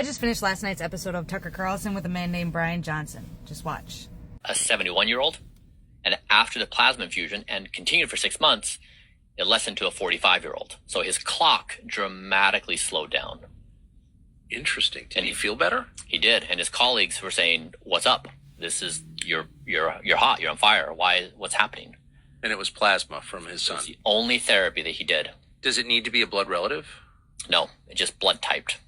I just finished last night's episode of Tucker Carlson with a man named Brian Johnson. Just watch. A 71-year-old, and after the plasma infusion and continued for 6 months, it lessened to a 45-year-old. So his clock dramatically slowed down. Interesting. Did he feel better? He did, and his colleagues were saying, "What's up? This is you're hot. You're on fire. What's happening?" And it was plasma from his son. It's the only therapy that he did. Does it need to be a blood relative? No, it just blood typed.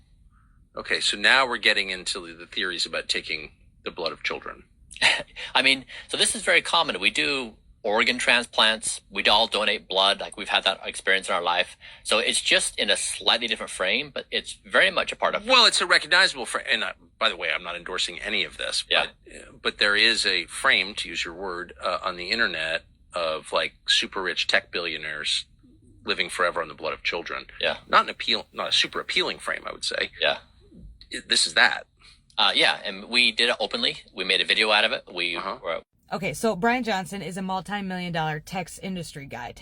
Okay, so now we're getting into the theories about taking the blood of children. I mean, so this is very common. We do organ transplants. We all donate blood. Like, we've had that experience in our life. So it's just in a slightly different frame, but it's very much a part of. Well, it's a recognizable frame. And by the way, I'm not endorsing any of this. Yeah. But there is a frame, to use your word, on the internet of like super rich tech billionaires living forever on the blood of children. Yeah. Not a super appealing frame, I would say. Yeah. This is that. Yeah, and we did it openly. We made a video out of it. Okay, so Brian Johnson is a multi-million-dollar tech industry guy.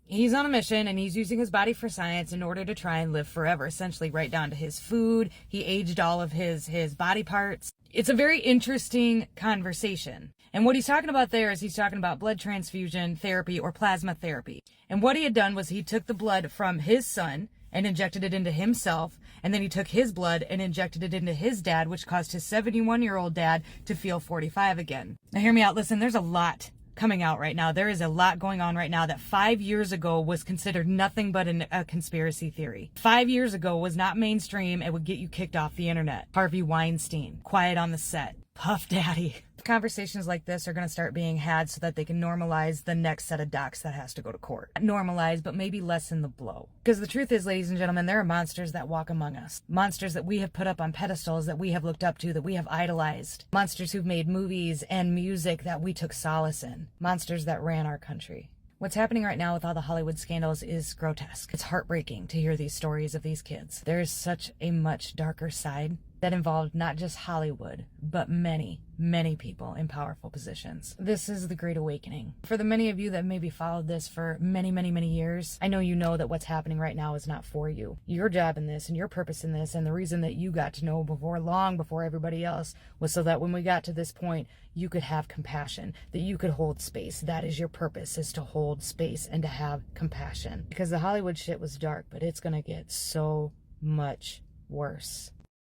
He's on a mission, and he's using his body for science in order to try and live forever, essentially right down to his food. He aged all of his body parts. It's a very interesting conversation. And what he's talking about there is he's talking about blood transfusion therapy or plasma therapy. And what he had done was he took the blood from his son and injected it into himself, and then he took his blood and injected it into his dad, which caused his 71-year-old dad to feel 45 again. Now hear me out. Listen, there's a lot coming out right now. There is a lot going on right now that 5 years ago was considered nothing but a conspiracy theory. 5 years ago was not mainstream. It would get you kicked off the internet. Harvey Weinstein, Quiet on the Set, Puff Daddy. Conversations like this are going to start being had so that they can normalize the next set of docs that has to go to court. Not normalize, but maybe lessen the blow. Because the truth is, ladies and gentlemen, there are monsters that walk among us. Monsters that we have put up on pedestals, that we have looked up to, that we have idolized. Monsters who've made movies and music that we took solace in. Monsters that ran our country. What's happening right now with all the Hollywood scandals is grotesque. It's heartbreaking to hear these stories of these kids. There is such a much darker side that involved not just Hollywood, but many, many people in powerful positions. This is the Great Awakening. For the many of you that maybe followed this for many, many, many years, I know you know that what's happening right now is not for you. Your job in this and your purpose in this and the reason that you got to know long before everybody else was so that when we got to this point, you could have compassion, that you could hold space. That is your purpose, is to hold space and to have compassion. Because the Hollywood shit was dark, but it's gonna get so much worse.